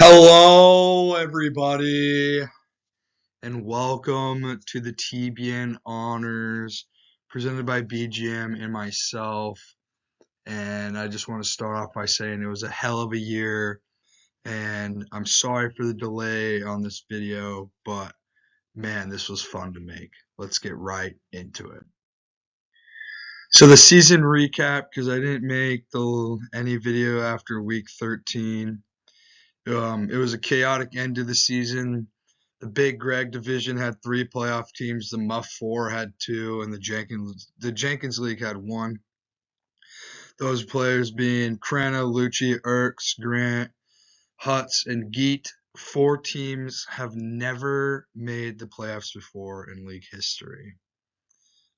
Hello, everybody, and welcome to the TBN Honors presented by BGM and myself. And I just want to start off by saying it was a hell of a year, and I'm sorry for the delay on this video, but man, this was fun to make. Let's get right into it. So the season recap, because I didn't make any video after week 13. It was a chaotic end to the season. The Big Greg division had 3 playoff teams. The Muff 4 had 2, and the Jenkins League had 1. Those players being Krana, Lucci, Erks, Grant, Hutz, and Geet. 4 teams have never made the playoffs before in league history.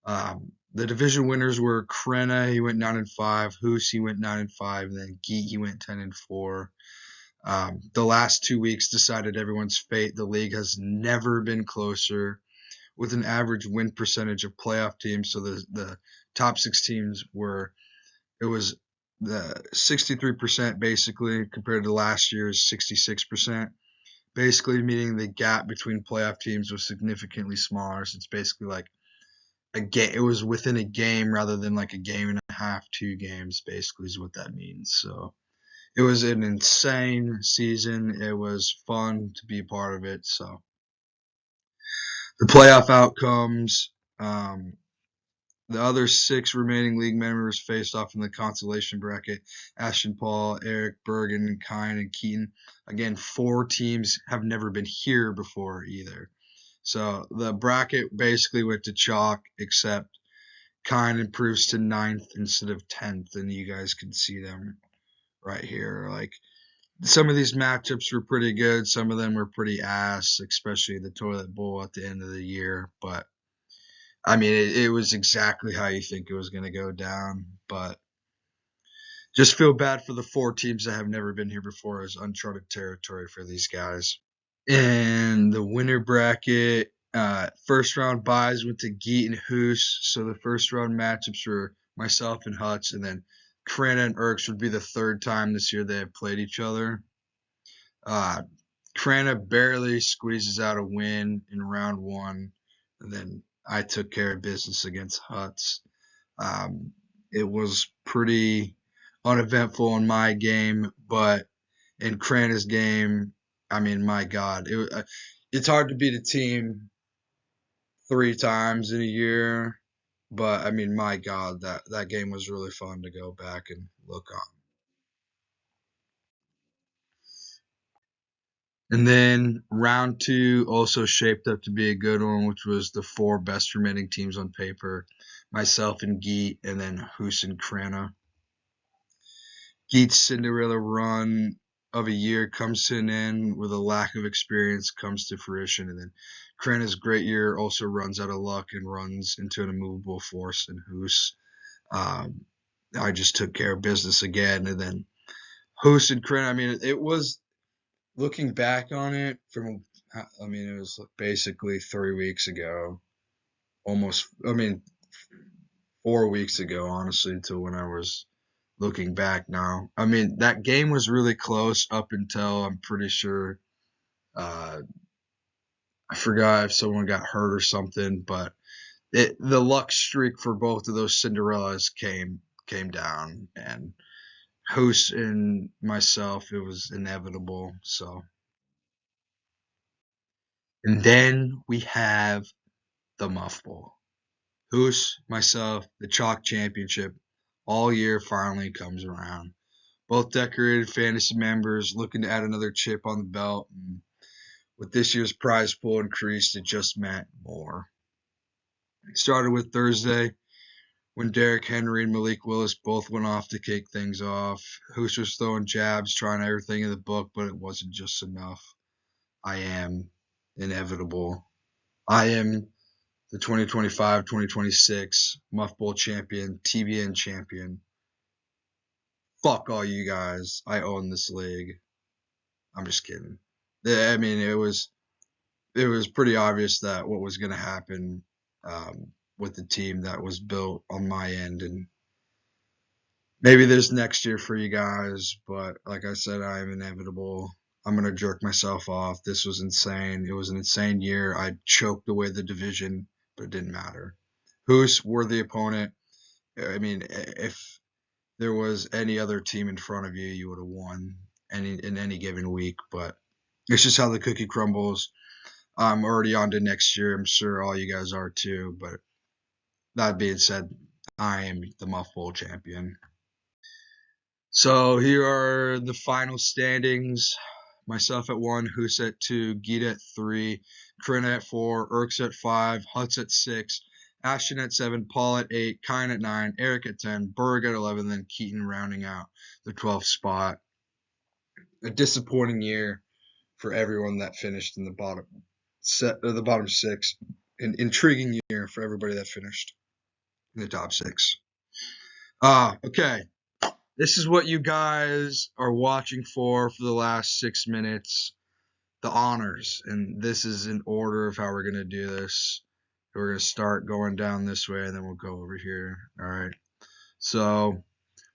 The division winners were Krena, he went 9-5. Hoos, he went 9-5, and then Geet, he went 10-4. The last 2 weeks decided everyone's fate. The league has never been closer, with an average win percentage of playoff teams. So the top 6 teams was the 63% basically, compared to last year's 66%. Basically meaning the gap between playoff teams was significantly smaller. So it's basically like it was within a game rather than like a game and a half, 2 games, basically is what that means. So it was an insane season. It was fun to be a part of it. So the playoff outcomes, the other 6 remaining league members faced off in the consolation bracket. Ashton Paul, Eric, Bergen, Kine, and Keaton. Again, 4 teams have never been here before either. So the bracket basically went to chalk, except Kine improves to 9th instead of 10th, and you guys can see them right here. Like, some of these matchups were pretty good. Some of them were pretty ass, especially the toilet bowl at the end of the year. But, I mean, it was exactly how you think it was going to go down. But just feel bad for the 4 teams that have never been here before. It's uncharted territory for these guys. And the winner bracket, first round buys went to Geet and Hoos. So the first round matchups were myself and Hutch, and then Krana and Erks would be the 3rd time this year they have played each other. Krana barely squeezes out a win in round 1, and then I took care of business against Hutz. It was pretty uneventful in my game, but in Krana's game, I mean, my God, it's hard to beat a team 3 times in a year, but I mean, my God, that game was really fun to go back and look on. And then round 2 also shaped up to be a good one, which was the 4 best remaining teams on paper, myself and Geet, and then Hoos and Krana. Geet's Cinderella run of a year comes to an end with a lack of experience comes to fruition, and then Krana's great year also runs out of luck and runs into an immovable force in Hoos. I just took care of business again, and then Hoos and Krana, I mean, it was, looking back on it, it was basically 3 weeks ago, almost, 4 weeks ago, honestly, to when I was looking back now. I mean, that game was really close up until, I'm pretty sure, I forgot if someone got hurt or something, but the luck streak for both of those Cinderellas came down, and Hoos and myself, it was inevitable. So, and then we have the Muff Bowl. Hoos, myself, the Chalk Championship, all year finally comes around. Both decorated fantasy members looking to add another chip on the belt. And with this year's prize pool increased, it just meant more. It started with Thursday when Derrick Henry and Malik Willis both went off to kick things off. Hoos was throwing jabs, trying everything in the book, but it wasn't just enough. I am inevitable. I am the 2025-2026 Muff Bowl champion, TBN champion. Fuck all you guys. I own this league. I'm just kidding. I mean, it was pretty obvious that what was going to happen with the team that was built on my end, and maybe there's next year for you guys, but like I said, I am inevitable. I'm going to jerk myself off. This was insane. It was an insane year. I choked away the division, but it didn't matter. Who's worthy opponent? I mean, if there was any other team in front of you, you would have won in any given week. But it's just how the cookie crumbles. I'm already on to next year. I'm sure all you guys are too. But that being said, I am the Muff Bowl champion. So here are the final standings. Myself at 1, Hus at 2, Gita at 3, Corinna at 4, Erks at 5, Huts at 6, Ashton at 7, Paul at 8, Kine at 9, Eric at 10, Berg at 11, then Keaton rounding out the 12th spot. A disappointing year for everyone that finished in the bottom 6. An intriguing year for everybody that finished in the top 6. Okay. This is what you guys are watching for the last 6 minutes. The honors. And this is in order of how we're going to do this. We're going to start going down this way, and then we'll go over here. All right. So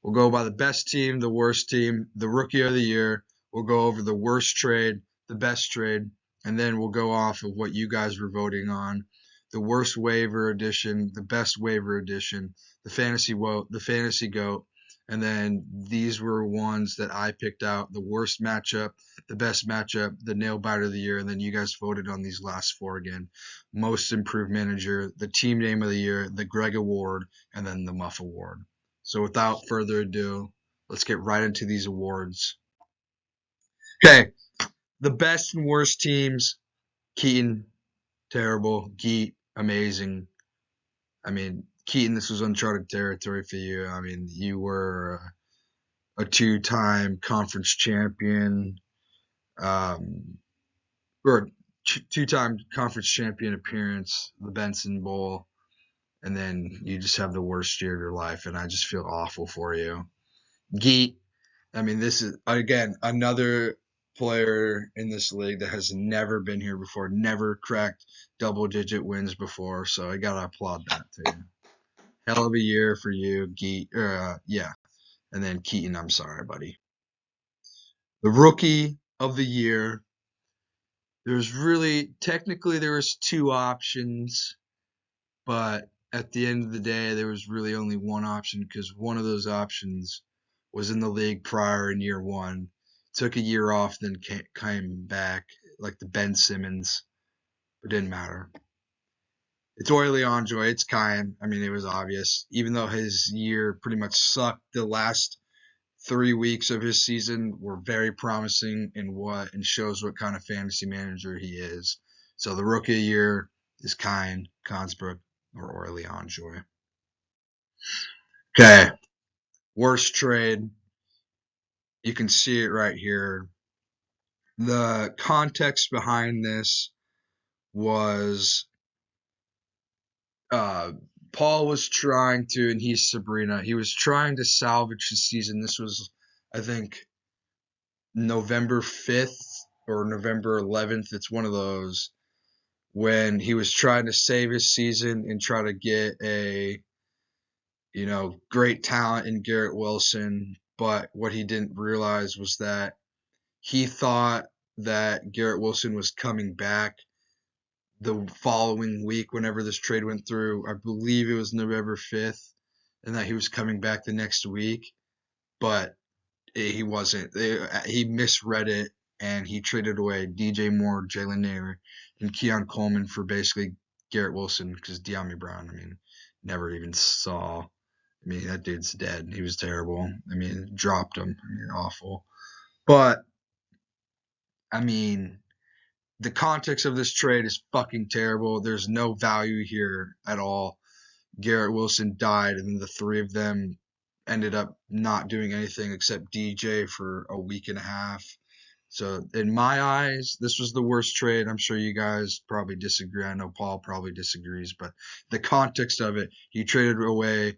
we'll go by the best team, the worst team, the rookie of the year. We'll go over the worst trade, the best trade, and then we'll go off of what you guys were voting on. The worst waiver edition, the best waiver edition, the fantasy goat, and then these were ones that I picked out: the worst matchup, the best matchup, the nail biter of the year, and then you guys voted on these last 4 again: most improved manager, the team name of the year, the Greg Award, and then the Muff Award. So without further ado, let's get right into these awards. Okay, the best and worst teams: Keaton, terrible; Geet, amazing. I mean, Keaton, this was uncharted territory for you. I mean, you were a 2-time conference champion, or 2-time conference champion appearance, the Benson Bowl, and then you just have the worst year of your life, and I just feel awful for you. Geet, I mean, this is, again, another player in this league that has never been here before, never cracked double-digit wins before, so I got to applaud that to you. Hell of a year for you, Geet. Yeah. And then Keaton, I'm sorry, buddy. The rookie of the year, technically there was 2 options, but at the end of the day, there was really only one option because one of those options was in the league prior in year 1, took a year off, then came back, like the Ben Simmons. It didn't matter. It's Oily Enjoy. It's Kyan. I mean, it was obvious. Even though his year pretty much sucked, the last 3 weeks of his season were very promising and shows what kind of fantasy manager he is. So the rookie of the year is Kyan, Consbrook, or Oily Enjoy. Okay. Worst trade. You can see it right here. The context behind this was Paul was trying to, and he's Sabrina, he was trying to salvage his season. This was, I think, November 5th or November 11th. It's one of those when he was trying to save his season and try to get a, great talent in Garrett Wilson. But what he didn't realize was that he thought that Garrett Wilson was coming back the following week whenever this trade went through. I believe it was November 5th, and that he was coming back the next week. But he wasn't. He misread it, and he traded away DJ Moore, Jalen Nair, and Keon Coleman for basically Garrett Wilson because De'Ami Brown, I mean, never even saw. I mean, that dude's dead. He was terrible. I mean, dropped him. I mean, awful. But, I mean, the context of this trade is fucking terrible. There's no value here at all. Garrett Wilson died, and then the 3 of them ended up not doing anything except DJ for a week and a half. So in my eyes, this was the worst trade. I'm sure you guys probably disagree. I know Paul probably disagrees, but the context of it, he traded away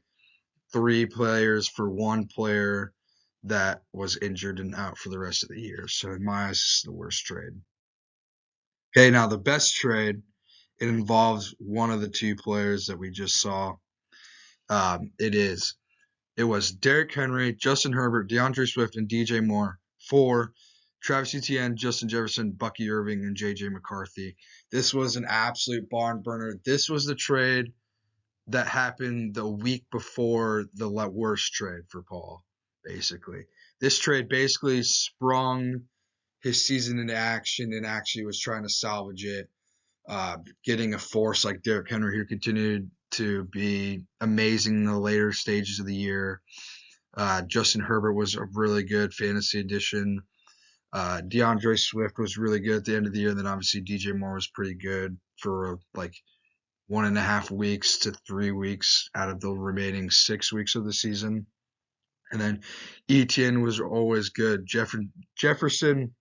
3 players for 1 player that was injured and out for the rest of the year. So in my eyes, this is the worst trade. Okay, now the best trade, it involves one of the 2 players that we just saw. It was Derrick Henry, Justin Herbert, DeAndre Swift, and DJ Moore for Travis Etienne, Justin Jefferson, Bucky Irving, and J.J. McCarthy. This was an absolute barn burner. This was the trade that happened the week before the worst trade for Paul, basically. This trade basically sprung his season into action and actually was trying to salvage it. Getting a force like Derrick Henry, who continued to be amazing in the later stages of the year. Justin Herbert was a really good fantasy addition. DeAndre Swift was really good at the end of the year. Then obviously DJ Moore was pretty good for like 1.5 weeks to 3 weeks out of the remaining 6 weeks of the season. And then Etienne was always good. Jefferson,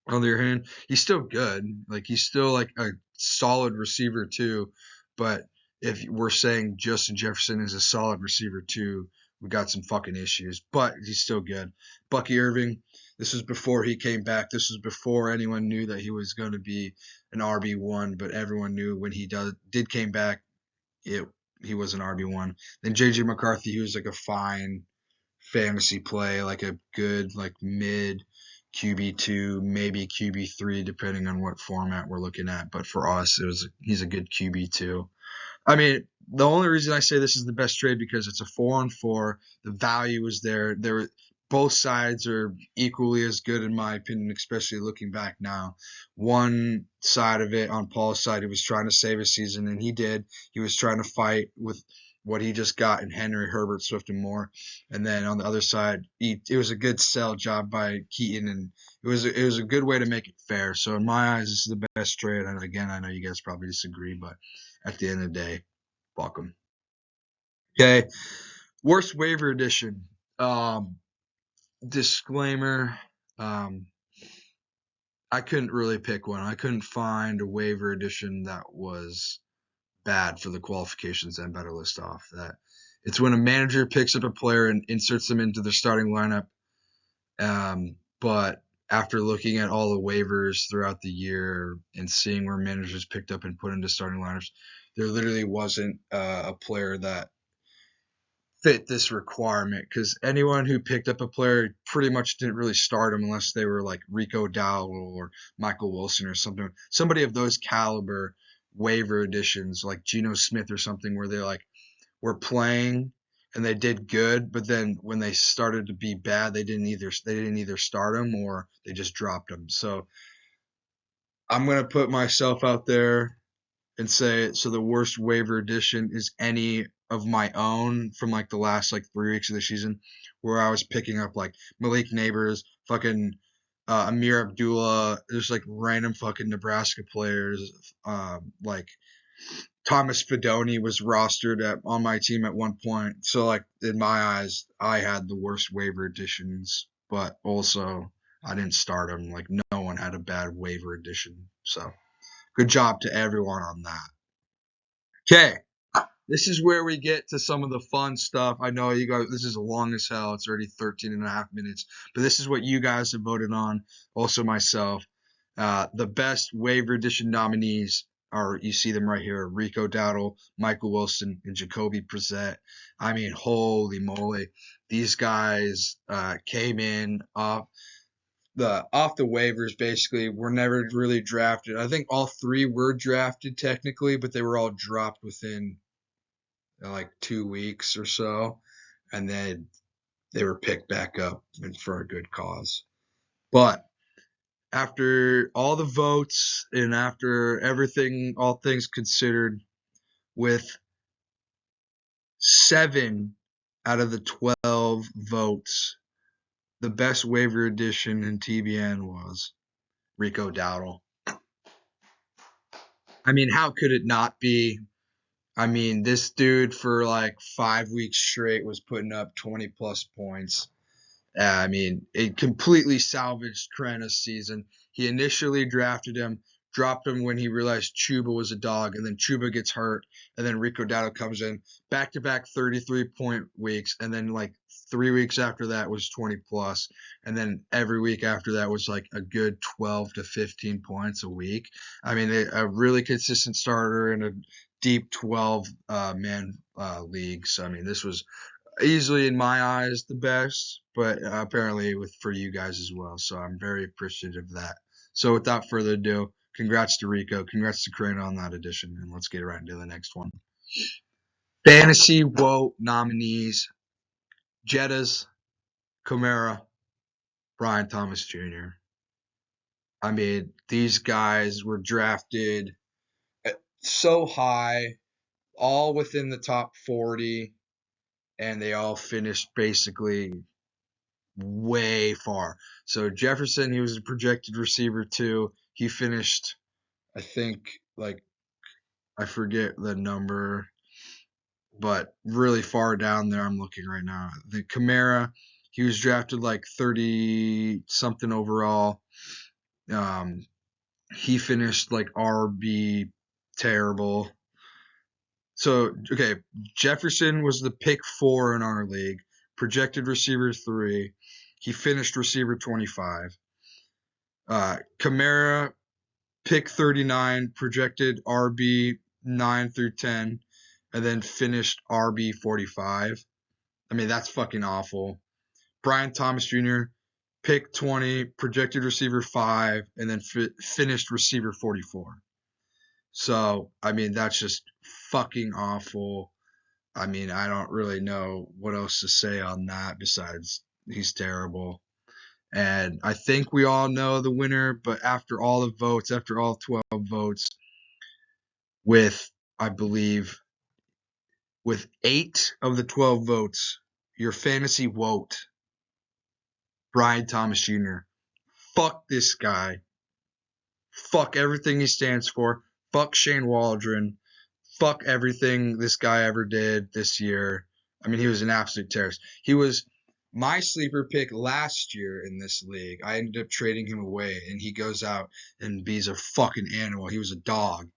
on the other hand, he's still good. Like he's still like a solid receiver too. But if we're saying Justin Jefferson is a solid receiver too, we got some fucking issues. But he's still good. Bucky Irving, this was before he came back. This was before anyone knew that he was going to be an RB1. But everyone knew when he did came back, he was an RB1. Then JJ McCarthy, he was like a fine fantasy play, like a good like mid QB2, maybe QB3, depending on what format we're looking at. But for us, he's a good QB2. I mean, the only reason I say this is the best trade because it's a 4-on-4. The value is there. Both sides are equally as good in my opinion, especially looking back now. One side of it, on Paul's side, he was trying to save his season, and he did. He was trying to fight with what he just got in Henry, Herbert, Swift, and Moore. And then on the other side, it was a good sell job by Keaton, and it was a good way to make it fair. So in my eyes, this is the best trade. And again, I know you guys probably disagree, but at the end of the day, fuck them. Okay, worst waiver edition. Disclaimer, I couldn't really pick one. I couldn't find a waiver edition that was bad for the qualifications and better list off. That it's when a manager picks up a player and inserts them into the starting lineup. But after looking at all the waivers throughout the year and seeing where managers picked up and put into starting lineups, there literally wasn't a player that fit this requirement because anyone who picked up a player pretty much didn't really start him unless they were like Rico Dowdle or Michael Wilson or something. Somebody of those caliber waiver additions like Geno Smith or something where they like were playing and they did good, but then when they started to be bad, they didn't either start them or they just dropped them. So I'm gonna put myself out there and say so the worst waiver addition is any of my own from like the last like 3 weeks of the season where I was picking up like Malik Neighbors, fucking Amir Abdullah, there's like random fucking Nebraska players, like Thomas Fedoni was rostered on my team at one point. So like in my eyes, I had the worst waiver additions, but also I didn't start him. Like no one had a bad waiver addition. So good job to everyone on that. Okay, this is where we get to some of the fun stuff. I know you guys, this is long as hell. It's already 13 and a half minutes, but this is what you guys have voted on. Also myself. The best waiver edition nominees are, you see them right here, Rico Dowdle, Michael Wilson, and Jacoby Brissett. I mean, holy moly. These guys came in off the waivers basically, were never really drafted. I think all three were drafted technically, but they were all dropped within like 2 weeks or so, and then they were picked back up and for a good cause. But after all the votes and after everything, all things considered, with 7 out of the 12 votes, the best waiver addition in TBN was Rico Dowdle. I mean, how could it not be? I mean, this dude for like 5 weeks straight was putting up 20 plus points. I mean, it completely salvaged Krenna's season. He initially drafted him, dropped him when he realized Chuba was a dog, and then Chuba gets hurt, and then Rico Dowdle comes in, back-to-back 33-point weeks, and then like 3 weeks after that was 20 plus, and then every week after that was like a good 12 to 15 points a week. I mean, a really consistent starter in a deep 12 man league. So I mean, this was easily in my eyes the best, but apparently for you guys as well. So I'm very appreciative of that. So without further ado, congrats to Rico, congrats to Crane on that edition, and let's get right into the next one. Fantasy Woe nominees: Jettas, Kamara, Brian Thomas Jr. I mean, these guys were drafted so high, all within the top 40, and they all finished basically way far. So Jefferson, he was a projected receiver too. He finished, I think, like, I forget the number, but really far down there. I'm looking right now. The Kamara, he was drafted like 30 something overall. Um, he finished like RB terrible. So, okay, Jefferson was the pick 4 in our league, projected receiver 3. He finished receiver 25. Kamara, pick 39, projected RB 9 through 10, and then finished RB 45. I mean, that's fucking awful. Brian Thomas Jr., pick 20, projected receiver 5, and then finished receiver 44. So, I mean, that's just fucking awful. I mean, I don't really know what else to say on that besides he's terrible. And I think we all know the winner, but after all the votes, after all 12 votes, with, I believe, with 8 of the 12 votes, your fantasy vote, Brian Thomas Jr. Fuck this guy. Fuck everything he stands for. Fuck Shane Waldron. Fuck everything this guy ever did this year. I mean, he was an absolute terrorist. He was my sleeper pick last year in this league. I ended up trading him away, and he goes out and he's a fucking animal. He was a dog.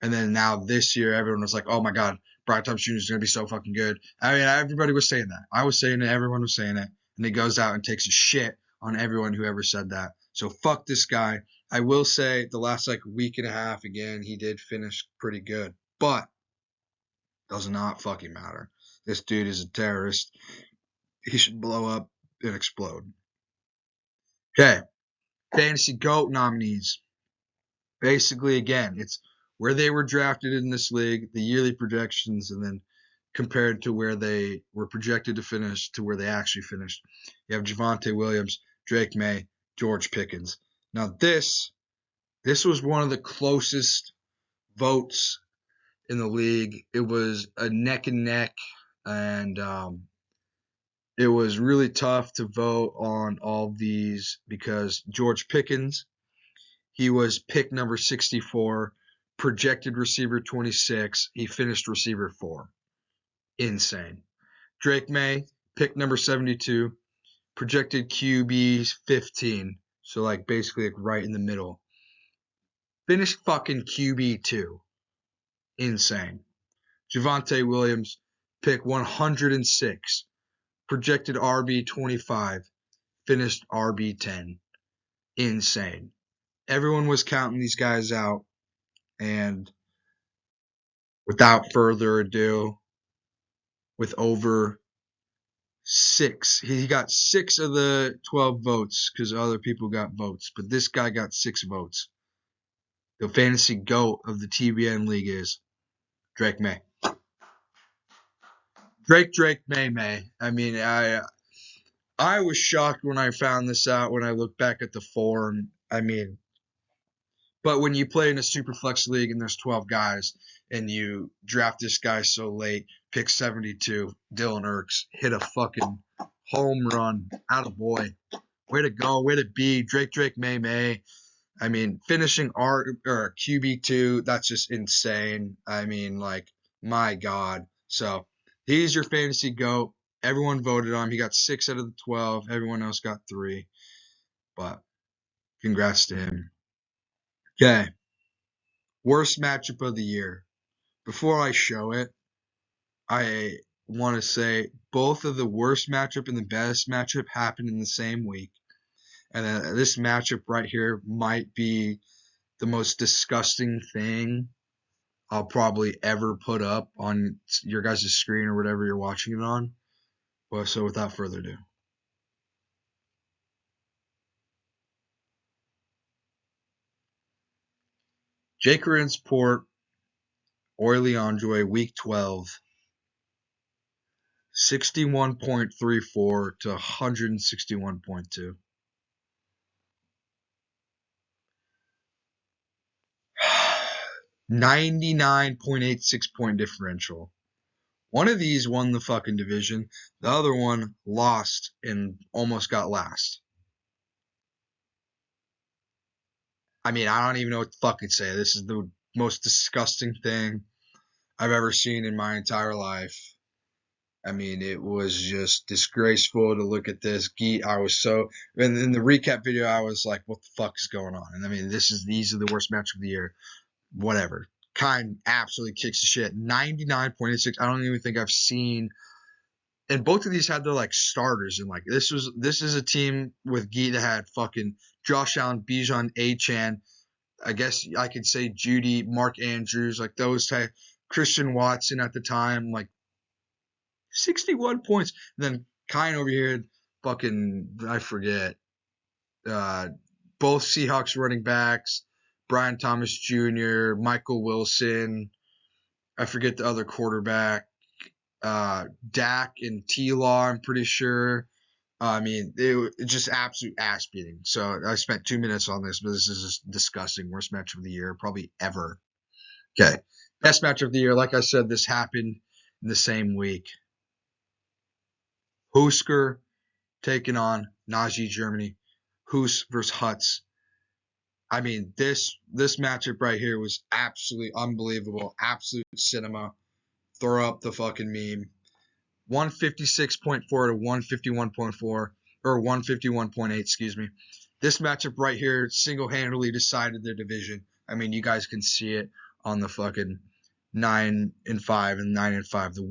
And then now this year, everyone was like, oh my God, Brian Thomas Jr. is going to be so fucking good. I mean, everybody was saying that. I was saying it. Everyone was saying it. And he goes out and takes a shit on everyone who ever said that. So fuck this guy. I will say the last like week and a half, again, he did finish pretty good. But does not fucking matter. This dude is a terrorist. He should blow up and explode. Okay. Fantasy GOAT nominees. Basically, again, it's where they were drafted in this league, the yearly projections, and then compared to where they were projected to finish to where they actually finished. You have Javonte Williams, Drake May, George Pickens. Now this was one of the closest votes in the league. It was a neck and neck, and it was really tough to vote on all these because George Pickens, he was pick number 64, projected receiver 26. He finished receiver 4. Insane. Drake May, pick number 72, projected QB 15. So like basically like right in the middle. Finished fucking QB 2. Insane. Javonte Williams, pick 106, projected RB 25, finished RB 10. Insane. Everyone was counting these guys out, and without further ado, with over 6, he got 6 of the 12 votes because other people got votes, but this guy got 6 votes. The fantasy GOAT of the TBN league is Drake May. Drake May. I mean, I was shocked when I found this out when I looked back at the forum. I mean, but when you play in a super flex league and there's 12 guys and you draft this guy so late, pick 72, Dylan Erks hit a fucking home run. Attaboy. Way to go. Way to be. Drake May. I mean, finishing QB2, that's just insane. I mean, like, my God. So he's your fantasy GOAT. Everyone voted on him. He got 6 out of the 12. Everyone else got 3. But congrats to him. Okay. Worst matchup of the year. Before I show it, I want to say both of the worst matchup and the best matchup happened in the same week. And this matchup right here might be the most disgusting thing I'll probably ever put up on your guys' screen or whatever you're watching it on. Well, so without further ado. Jake Rinsport, Oily Andre, week 12, 61.34 to 161.2. 99.86 point differential. One of these won the fucking division. The other one lost and almost got last. I mean, I don't even know what to fucking say. This is the most disgusting thing I've ever seen in my entire life. I mean, it was just disgraceful to look at this. I was so, and in the recap video, I was like, what the fuck is going on? And I mean, these are the worst match of the year. Whatever. Kind absolutely kicks the shit. 99.86. I don't even think I've seen. And both of these had their like starters, and like this is a team with Geet that had fucking Josh Allen, Bijan, Achan. I guess I could say Judy, Mark Andrews, like those type. Christian Watson at the time, like 61 points. And then Kine over here had fucking, I forget, both Seahawks running backs, Brian Thomas Jr., Michael Wilson, I forget the other quarterback, Dak and T-Law, I'm pretty sure. I mean, it just absolute ass beating. So I spent 2 minutes on this, but this is just disgusting. Worst match of the year, probably ever. Okay. Best match of the year. Like I said, this happened in the same week. Husker taking on Nazi Germany. Hus versus Huts. I mean, this matchup right here was absolutely unbelievable. Absolute cinema. Throw up the fucking meme. 156.4 to 151.4, or 151.8, excuse me. This matchup right here single-handedly decided the division. I mean, you guys can see it on the fucking 9-5 and 9-5. The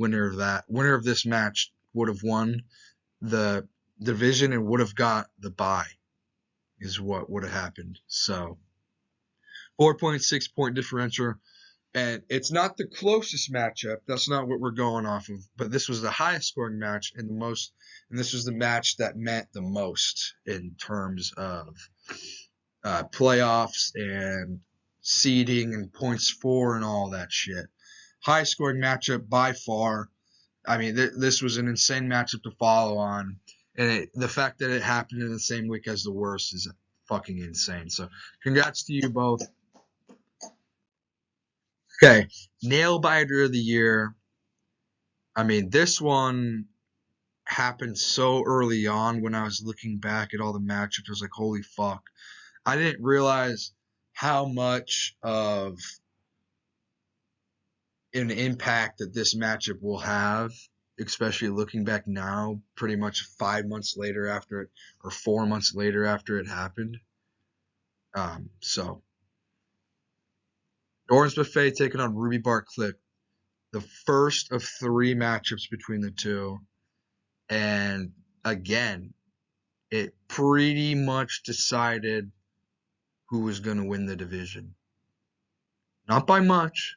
winner of this match would have won the division and would have got the bye, is what would have happened. So 4.6 point differential. And it's not the closest matchup. That's not what we're going off of. But this was the highest scoring match and this was the match that meant the most in terms of playoffs and seeding and points for and all that shit. High scoring matchup by far. I mean, this was an insane matchup to follow on. And the fact that it happened in the same week as the worst is fucking insane. So congrats to you both. Okay, nail biter of the year. I mean, this one happened so early on when I was looking back at all the matchups. I was like, holy fuck. I didn't realize how much of an impact that this matchup will have, especially looking back now, pretty much 5 months later after it, or 4 months later after it happened. So, Orange Buffet taking on Ruby Bar Click, the first of 3 matchups between the two. And again, it pretty much decided who was going to win the division. Not by much,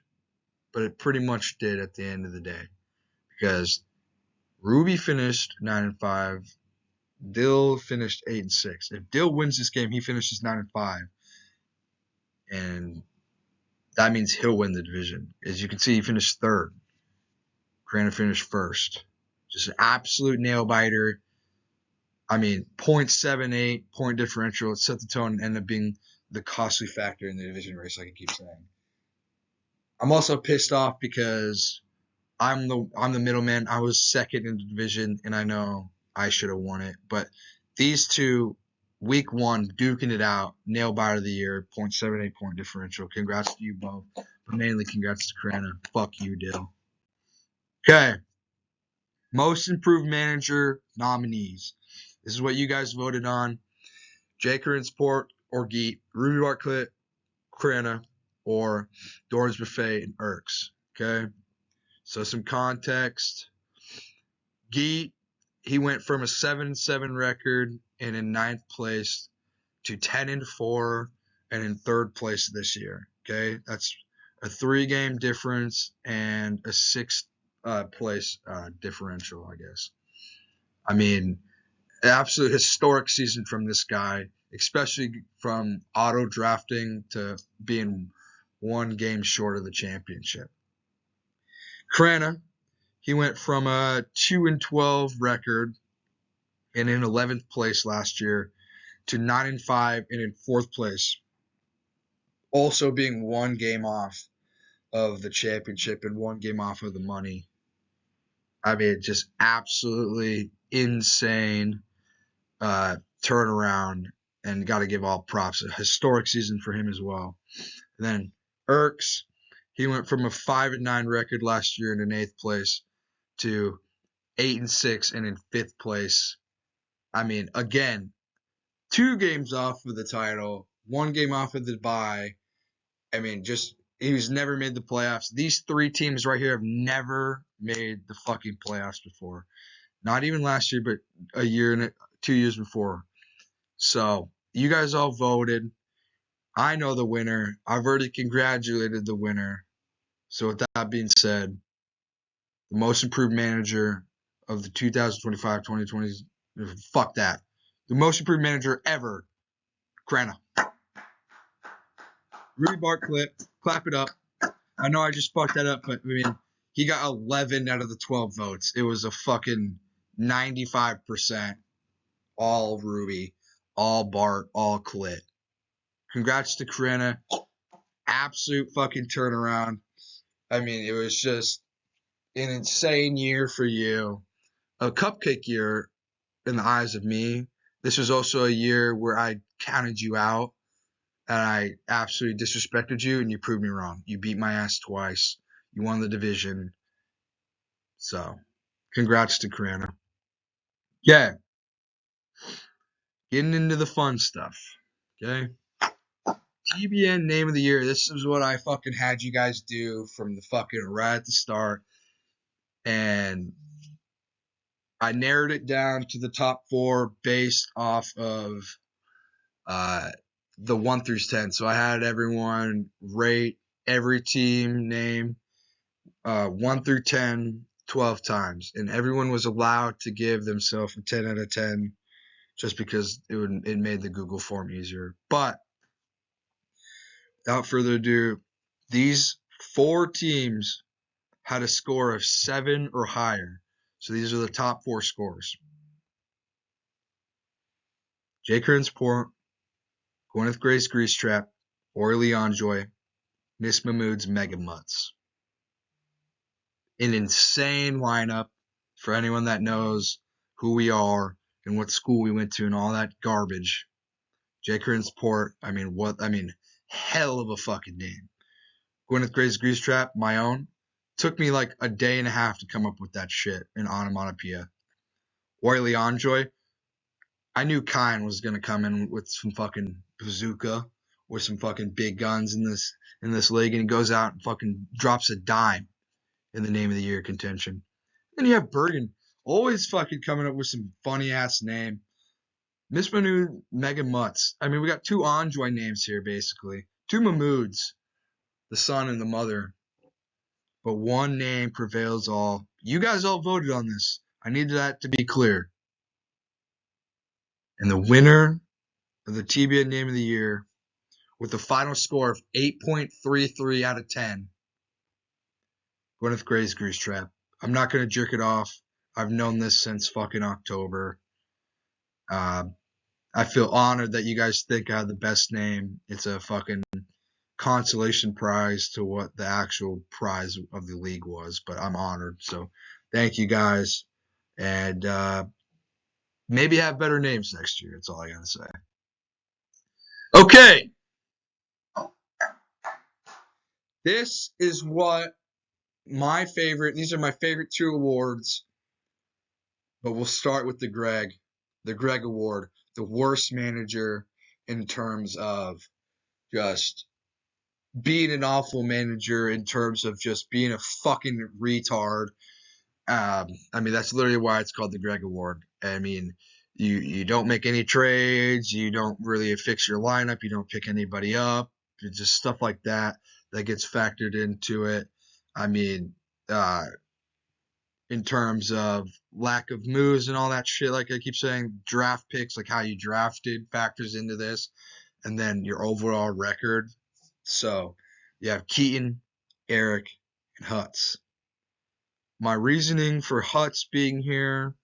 but it pretty much did at the end of the day. Because Ruby finished 9-5, Dill finished 8-6. If Dill wins this game, he finishes 9-5. And that means he'll win the division. As you can see, he finished 3rd. Grana finished 1st. Just an absolute nail biter. I mean, 0.78 point differential. It set the tone and ended up being the costly factor in the division race, like I keep saying. I'm also pissed off because I'm the middleman. I was 2nd in the division, and I know I should have won it. But these two, week 1, duking it out, nail biter of the year, 0.78 point differential. Congrats to you both, but mainly congrats to Krana. Fuck you, Dill. Okay, most improved manager nominees. This is what you guys voted on. Jake Sport or Geet, Ruby Bartlett, Krana, or Doran's Buffet and Erks. Okay? So some context. Geet, he went from a 7-7 record and in 9th place to 10-4 and in 3rd place this year. Okay? That's a 3-game difference and a 6th place differential, I guess. I mean, absolute historic season from this guy, especially from auto drafting to being one game short of the championship. Crana, he went from a 2-12 record and in 11th place last year to 9-5 and in 4th place, also being one game off of the championship and one game off of the money. I mean, just absolutely insane turnaround, and got to give all props. A historic season for him as well. And then Erks, he went from a 5-9 record last year and in 8th place to 8-6 and in 5th place. I mean, again, 2 games off of the title, 1 game off of the bye. I mean, just he's never made the playoffs. These 3 teams right here have never made the fucking playoffs before. Not even last year, but a year and 2 years before. So you guys all voted. I know the winner. I've already congratulated the winner. So with that being said, the most improved manager of the 2025-2020, fuck that. The most improved manager ever, Crana. Rudy Bart clap it up. I know I just fucked that up, but I mean, he got 11 out of the 12 votes. It was a fucking 95%. All Ruby, all Bart, all Clit. Congrats to Crana. Absolute fucking turnaround. I mean, it was just an insane year for you. A cupcake year in the eyes of me. This was also a year where I counted you out and I absolutely disrespected you, and you proved me wrong. You beat my ass twice. You won the division. So, congrats to Crana. Yeah. Getting into the fun stuff. Okay. TBN name of the year. This is what I fucking had you guys do from the fucking right at the start. And I narrowed it down to the top 4 based off of the 1 through 10. So I had everyone rate every team name 1 through 10 12 times. And everyone was allowed to give themselves a 10 out of 10 just because it made the Google form easier. But without further ado, these 4 teams had a score of 7 or higher. So these are the top 4 scores. Jay Kernsport, Gwyneth Grace Grease Trap, Orlean Joy, Miss Mahmood's Mega Mutts. An insane lineup for anyone that knows who we are and what school we went to and all that garbage. Jay Kernsport, hell of a fucking name. Gwyneth Grace Grease Trap, my own. Took me like a day and a half to come up with that shit in onomatopoeia. Orlean Joy, I knew Kine was gonna come in with some fucking bazooka with some fucking big guns in this league, and he goes out and fucking drops a dime in the name of the year contention. Then you have Bergen, always fucking coming up with some funny ass name. Miss Manu Mega Mutts. I mean, we got 2 Enjoy names here basically, 2 Mahmoods, the son and the mother, but one name prevails all. You guys all voted on this. I need that to be clear. And the winner of the TBN name of the year, with a final score of 8.33 out of 10, Gwyneth Grace Grease Trap. I'm not going to jerk it off. I've known this since fucking October. I feel honored that you guys think I have the best name. It's a fucking consolation prize to what the actual prize of the league was, but I'm honored. So thank you guys. And maybe have better names next year. That's all I got to say. Okay. This is what these are my favorite 2 awards, but we'll start with the Greg Award, the worst manager in terms of just being an awful manager, in terms of just being a fucking retard. That's literally why it's called the Greg Award. I mean, you don't make any trades, you don't really fix your lineup, you don't pick anybody up, it's just stuff like that gets factored into it. I mean, in terms of lack of moves and all that shit. Like I keep saying, draft picks, like how you drafted factors into this, and then your overall record. So you have Keaton, Eric, and Hutz. My reasoning for Hutz being here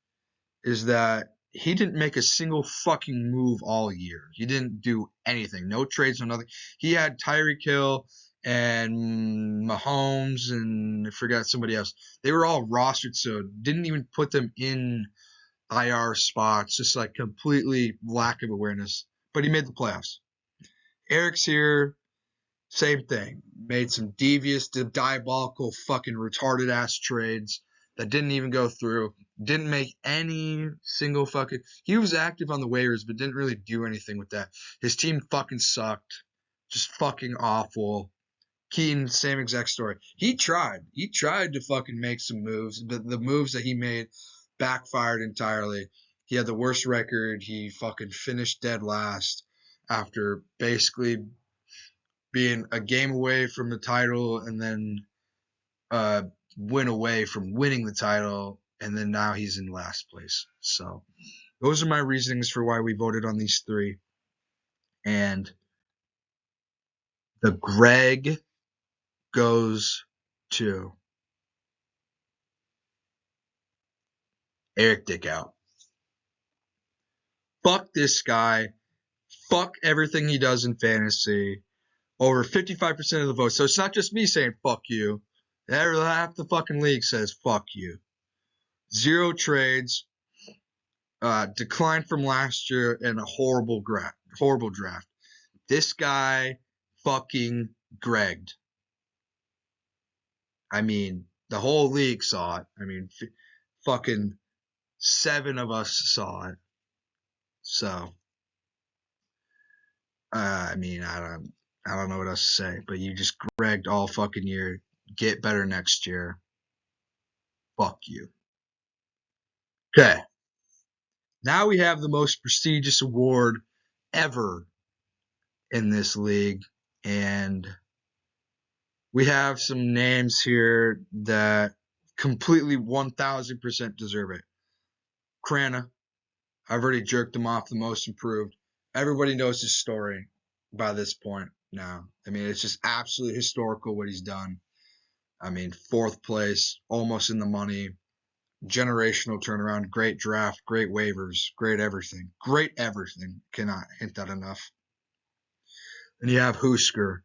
is that he didn't make a single fucking move all year. He didn't do anything. No trades, no nothing. He had Tyreek Hill and Mahomes and I forgot somebody else. They were all rostered, so didn't even put them in IR spots. Just like completely lack of awareness. But he made the playoffs. Eric's here. Same thing. Made some devious, diabolical, fucking retarded ass trades that didn't even go through. Didn't make any single fucking. He was active on the waivers, but didn't really do anything with that. His team fucking sucked. Just fucking awful. Keaton, same exact story. He tried. He tried to fucking make some moves, but the moves that he made backfired entirely. He had the worst record. He fucking finished dead last after basically being a game away from the title and then win away from winning the title, and then now he's in last place. So those are my reasonings for why we voted on these three. And the Greg goes to Eric Dickout. Fuck this guy. Fuck everything he does in fantasy. Over 55% of the votes. So it's not just me saying fuck you. Half the fucking league says fuck you. 0 trades. Decline from last year and a horrible draft. This guy fucking Gregged. I mean, the whole league saw it. I mean, fucking 7 of us saw it. So, I mean, I don't know what else to say, but you just Gregged all fucking year. Get better next year. Fuck you. Okay. Now we have the most prestigious award ever in this league, and we have some names here that completely 1000% deserve it. Crana, I've already jerked him off, the most improved. Everybody knows his story by this point now. I mean, it's just absolutely historical what he's done. I mean, 4th place, almost in the money, generational turnaround, great draft, great waivers, great everything. Great everything. Cannot hint that enough. And you have Husker,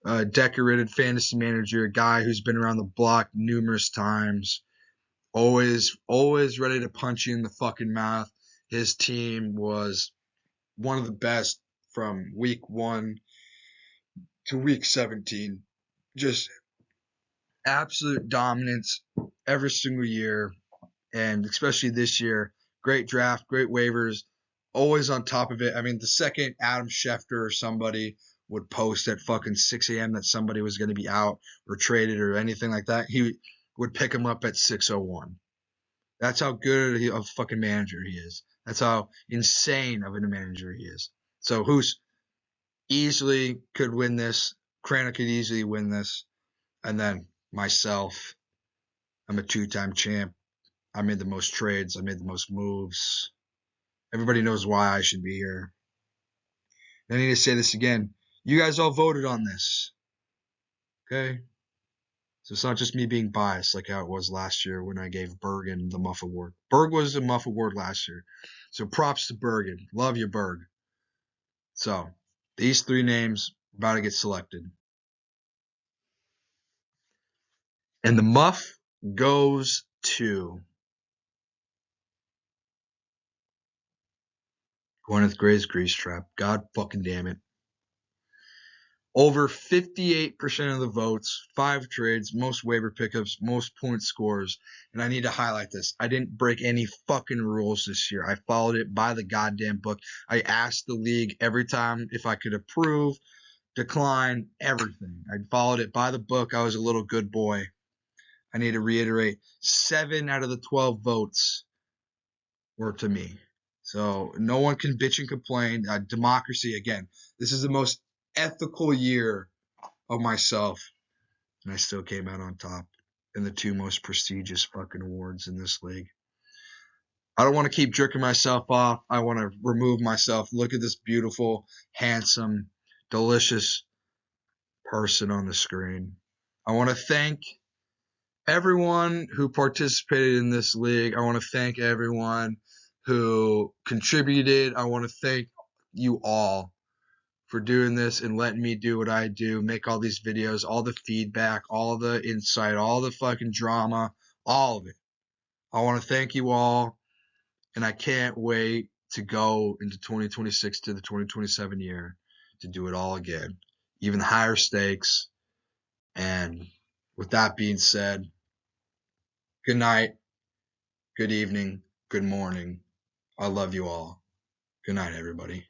a decorated fantasy manager, a guy who's been around the block numerous times, always ready to punch you in the fucking mouth. His team was one of the best from week 1 to week 17. Just absolute dominance every single year, and especially this year. Great draft, great waivers, always on top of it. I mean, the second Adam Schefter or somebody would post at fucking 6 a.m. that somebody was going to be out or traded or anything like that, he would pick him up at 6:01. That's how good of a fucking manager he is. That's how insane of a manager he is. So who's easily could win this. Crana could easily win this. And then myself, I'm a 2-time champ. I made the most trades. I made the most moves. Everybody knows why I should be here. I need to say this again. You guys all voted on this. Okay? So it's not just me being biased like how it was last year when I gave Bergen the Muff Award. Berg was the Muff Award last year. So props to Bergen. Love you, Berg. So these 3 names about to get selected. And the Muff goes to Gwyneth Gray's Grease Trap. God fucking damn it. Over 58% of the votes, 5 trades, most waiver pickups, most point scores. And I need to highlight this. I didn't break any fucking rules this year. I followed it by the goddamn book. I asked the league every time if I could approve, decline, everything. I followed it by the book. I was a little good boy. I need to reiterate, 7 out of the 12 votes were to me. So no one can bitch and complain. Democracy, again. This is the most ethical year of myself, and I still came out on top. and the two most prestigious fucking awards in this league. I don't want to keep jerking myself off. I want to remove myself. Look at this beautiful, handsome, delicious person on the screen. I want to thank everyone who participated in this league. I want to thank everyone who contributed. I want to thank you all for doing this and letting me do what I do, make all these videos, all the feedback, all the insight, all the fucking drama, all of it. I want to thank you all, and I can't wait to go into 2026 to the 2027 year to do it all again, even higher stakes. And with that being said, good night, good evening, good morning. I love you all. Good night, everybody.